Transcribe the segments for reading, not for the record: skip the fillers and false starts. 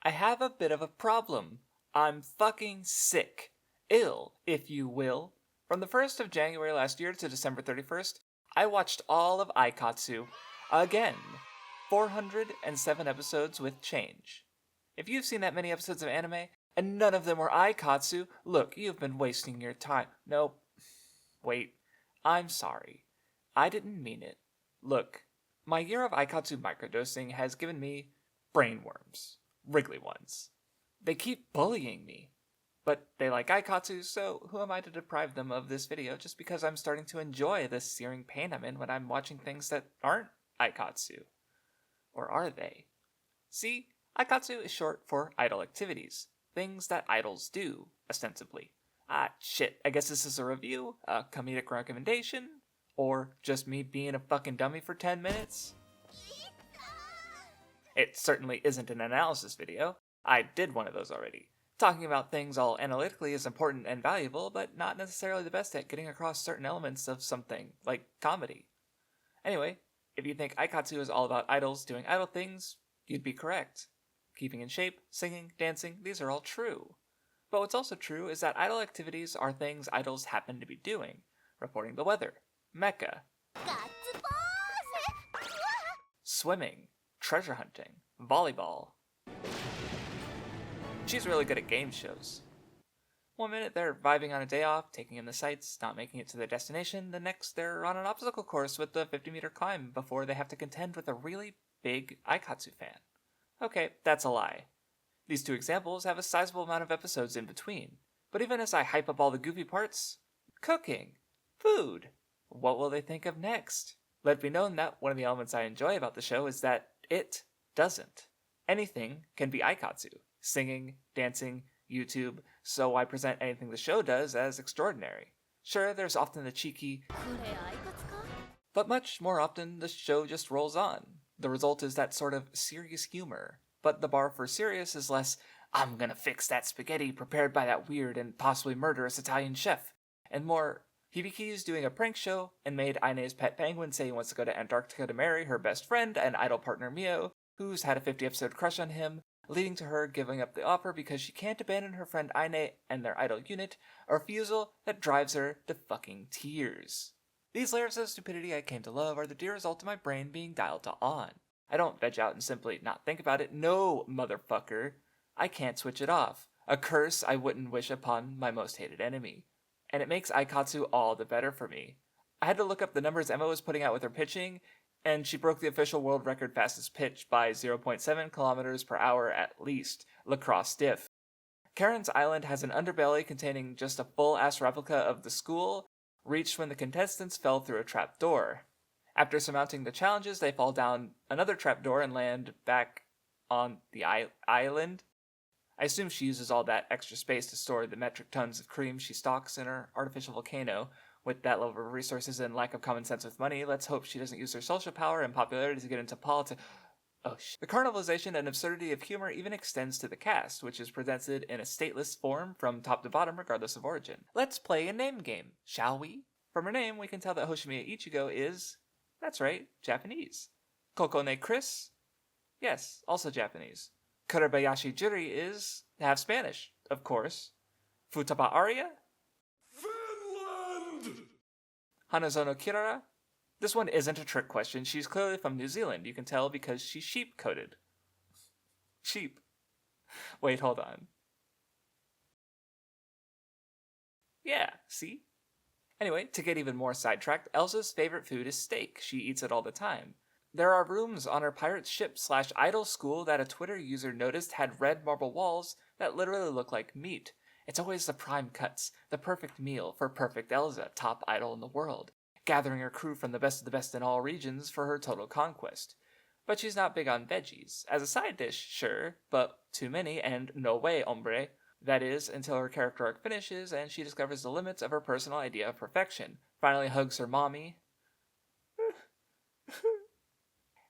I have a bit of a problem. I'm fucking sick. Ill, if you will. From the 1st of January last year to December 31st, I watched all of Aikatsu. Again. 407 episodes with change. If you've seen that many episodes of anime, and none of them were Aikatsu, look, you've been wasting your time. Nope. Wait. I'm sorry. I didn't mean it. Look, my year of Aikatsu microdosing has given me brainworms. Wriggly ones. They keep bullying me. But they like Aikatsu, so who am I to deprive them of this video just because I'm starting to enjoy the searing pain I'm in when I'm watching things that aren't Aikatsu? Or are they? See, Aikatsu is short for idle activities. Things that idols do, ostensibly. Shit, I guess this is a review, a comedic recommendation, or just me being a fucking dummy for 10 minutes? It certainly isn't an analysis video. I did one of those already. Talking about things all analytically is important and valuable, but not necessarily the best at getting across certain elements of something, like comedy. Anyway, if you think Aikatsu is all about idols doing idle things, you'd be correct. Keeping in shape, singing, dancing, these are all true. But what's also true is that idle activities are things idols happen to be doing. Reporting the weather, mecha, swimming, treasure hunting, volleyball. She's really good at game shows. One minute they're vibing on a day off, taking in the sights, not making it to their destination. The next they're on an obstacle course with a 50-meter climb before they have to contend with a really big Aikatsu fan. Okay, that's a lie. These two examples have a sizable amount of episodes in between. But even as I hype up all the goofy parts, cooking, food, what will they think of next? Let it be known that one of the elements I enjoy about the show is that it doesn't. Anything can be Aikatsu. Singing, dancing, YouTube, so I present anything the show does as extraordinary. Sure, there's often the cheeky, but much more often the show just rolls on. The result is that sort of serious humor, but the bar for serious is less, I'm gonna fix that spaghetti prepared by that weird and possibly murderous Italian chef, and more, Hibiki's doing a prank show and made Aine's pet penguin say he wants to go to Antarctica to marry her best friend and idol partner Mio, who's had a 50-episode crush on him, leading to her giving up the offer because she can't abandon her friend Aine and their idol unit, a refusal that drives her to fucking tears. These layers of stupidity I came to love are the dear result of my brain being dialed to on. I don't veg out and simply not think about it. No, motherfucker. I can't switch it off. A curse I wouldn't wish upon my most hated enemy. And it makes Aikatsu all the better for me. I had to look up the numbers Emma was putting out with her pitching, and she broke the official world record fastest pitch by 0.7 kilometers per hour at least, lacrosse diff. Karen's Island has an underbelly containing just a full-ass replica of the school, reached when the contestants fell through a trap door. After surmounting the challenges, they fall down another trap door and land back on the island. I assume she uses all that extra space to store the metric tons of cream she stocks in her artificial volcano. With that level of resources and lack of common sense with money, let's hope she doesn't use her social power and popularity to get into politics. Oh shit. The carnivalization and absurdity of humor even extends to the cast, which is presented in a stateless form from top to bottom regardless of origin. Let's play a name game, shall we? From her name, we can tell that Hoshimiya Ichigo is, that's right, Japanese. Kokone Chris? Yes, also Japanese. Kurabayashi Juri is half Spanish, of course. Futaba Aria? Hanazono Kirara? This one isn't a trick question. She's clearly from New Zealand. You can tell because she's sheep-coded. Sheep. Wait, hold on. Yeah, see? Anyway, to get even more sidetracked, Elsa's favorite food is steak. She eats it all the time. There are rooms on her pirate ship / idol school that a Twitter user noticed had red marble walls that literally look like meat. It's always the prime cuts, the perfect meal for perfect Elsa, top idol in the world, gathering her crew from the best of the best in all regions for her total conquest. But she's not big on veggies. As a side dish, sure, but too many and no way, hombre. That is, until her character arc finishes and she discovers the limits of her personal idea of perfection, finally hugs her mommy,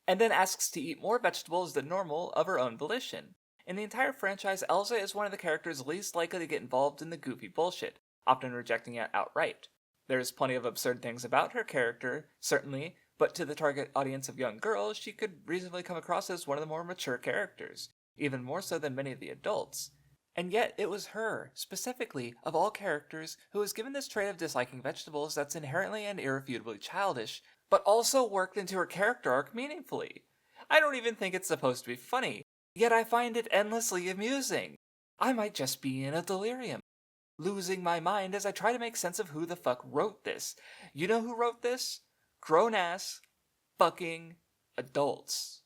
and then asks to eat more vegetables than normal of her own volition. In the entire franchise, Elsa is one of the characters least likely to get involved in the goofy bullshit, often rejecting it outright. There's plenty of absurd things about her character, certainly, but to the target audience of young girls, she could reasonably come across as one of the more mature characters. even more so than many of the adults. And yet, it was her, specifically, of all characters, who was given this trait of disliking vegetables that's inherently and irrefutably childish, but also worked into her character arc meaningfully. I don't even think it's supposed to be funny, yet I find it endlessly amusing. I might just be in a delirium, losing my mind as I try to make sense of who the fuck wrote this. You know who wrote this? Grown-ass fucking adults.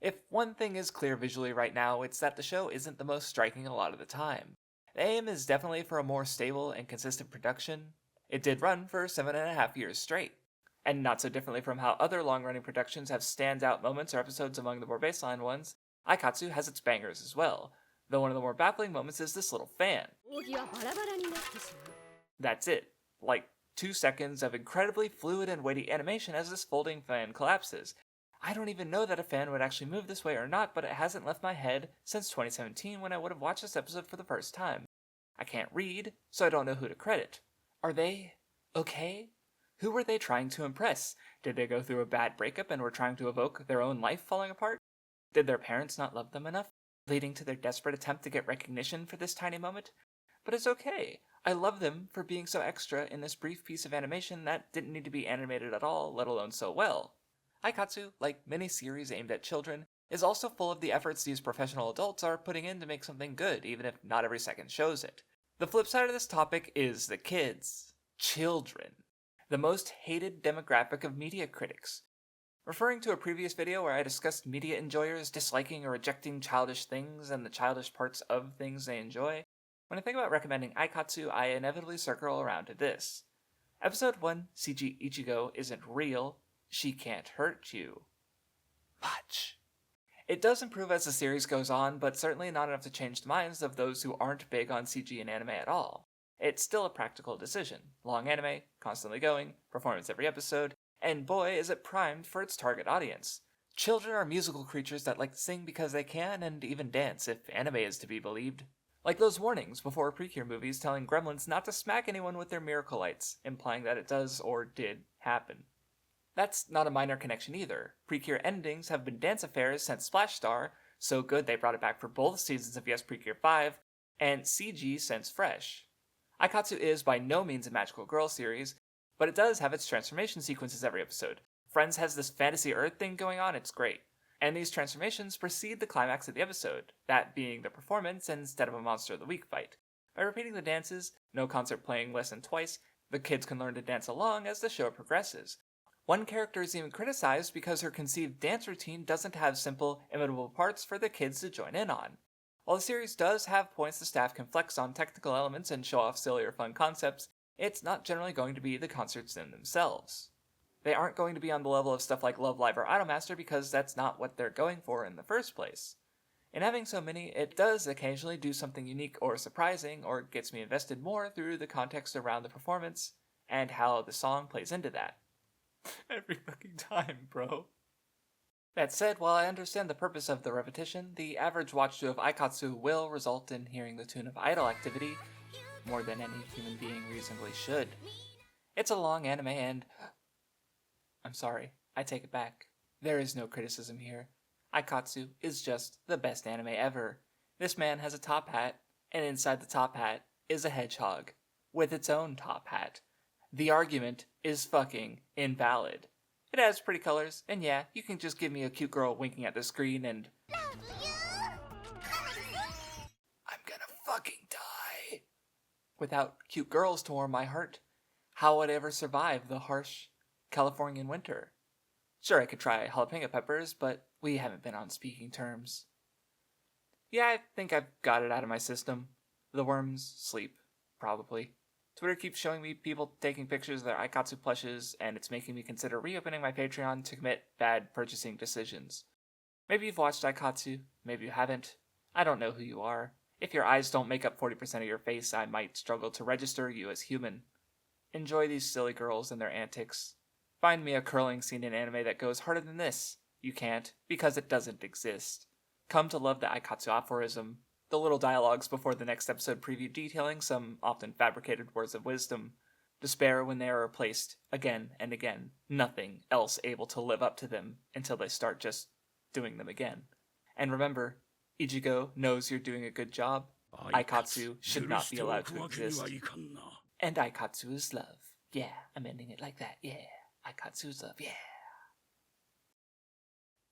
If one thing is clear visually right now, it's that the show isn't the most striking a lot of the time. The aim is definitely for a more stable and consistent production. It did run for 7.5 years straight. And not so differently from how other long-running productions have standout moments or episodes among the more baseline ones, Aikatsu has its bangers as well, though one of the more baffling moments is this little fan. That's it. Like 2 seconds of incredibly fluid and weighty animation as this folding fan collapses. I don't even know that a fan would actually move this way or not, but it hasn't left my head since 2017 when I would have watched this episode for the first time. I can't read, so I don't know who to credit. Are they okay? Who were they trying to impress? Did they go through a bad breakup and were trying to evoke their own life falling apart? Did their parents not love them enough, leading to their desperate attempt to get recognition for this tiny moment? But it's okay. I love them for being so extra in this brief piece of animation that didn't need to be animated at all, let alone so well. Aikatsu, like many series aimed at children, is also full of the efforts these professional adults are putting in to make something good, even if not every second shows it. The flip side of this topic is the kids. Children. The most hated demographic of media critics. Referring to a previous video where I discussed media enjoyers disliking or rejecting childish things and the childish parts of things they enjoy, when I think about recommending Aikatsu, I inevitably circle around to this. Episode 1, CG Ichigo isn't real. She can't hurt you. Much. It does improve as the series goes on, but certainly not enough to change the minds of those who aren't big on CG and anime at all. It's still a practical decision. Long anime, constantly going, performance every episode, and boy is it primed for its target audience. Children are musical creatures that like to sing because they can, and even dance if anime is to be believed. Like those warnings before Precure movies telling gremlins not to smack anyone with their miracle lights, implying that it does or did happen. That's not a minor connection either. Precure endings have been dance affairs since Splash Star, so good they brought it back for both seasons of Yes Precure 5, and CG since Fresh. Aikatsu is by no means a magical girl series, but it does have its transformation sequences every episode. Friends has this fantasy Earth thing going on, it's great. And these transformations precede the climax of the episode, that being the performance instead of a Monster of the Week fight. By repeating the dances, no concert playing less than twice, the kids can learn to dance along as the show progresses. One character is even criticized because her conceived dance routine doesn't have simple, imitable parts for the kids to join in on. While the series does have points the staff can flex on technical elements and show off silly or fun concepts, it's not generally going to be the concerts in themselves. They aren't going to be on the level of stuff like Love Live or Idolmaster because that's not what they're going for in the first place. In having so many, it does occasionally do something unique or surprising, or gets me invested more through the context around the performance, and how the song plays into that. Every fucking time, bro. That said, while I understand the purpose of the repetition, the average watch through of Aikatsu will result in hearing the tune of idle activity more than any human being reasonably should. It's a long anime and... I'm sorry, I take it back. There is no criticism here. Aikatsu is just the best anime ever. This man has a top hat, and inside the top hat is a hedgehog, with its own top hat. The argument is fucking invalid. It has pretty colors, and yeah, you can just give me a cute girl winking at the screen and... I'm gonna fucking die. Without cute girls to warm my heart, how would I ever survive the harsh Californian winter? Sure, I could try jalapeno peppers, but we haven't been on speaking terms. Yeah, I think I've got it out of my system. The worms sleep, probably. Twitter keeps showing me people taking pictures of their Aikatsu plushes, and it's making me consider reopening my Patreon to commit bad purchasing decisions. Maybe you've watched Aikatsu, maybe you haven't. I don't know who you are. If your eyes don't make up 40% of your face, I might struggle to register you as human. Enjoy these silly girls and their antics. Find me a curling scene in anime that goes harder than this. You can't, because it doesn't exist. Come to love the Aikatsu aphorism, the little dialogues before the next episode preview detailing some often fabricated words of wisdom. Despair when they are replaced, again and again, nothing else able to live up to them until they start just doing them again. And remember, Ichigo knows you're doing a good job. Aikatsu should not be allowed to exist. And Aikatsu is love. Yeah, I'm ending it like that. Yeah, Aikatsu is love. Yeah.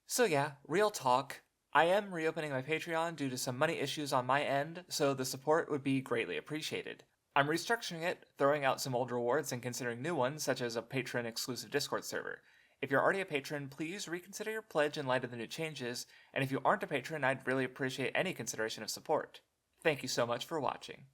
So yeah, real talk. I am reopening my Patreon due to some money issues on my end, so the support would be greatly appreciated. I'm restructuring it, throwing out some old rewards and considering new ones, such as a patron-exclusive Discord server. If you're already a patron, please reconsider your pledge in light of the new changes, and if you aren't a patron, I'd really appreciate any consideration of support. Thank you so much for watching.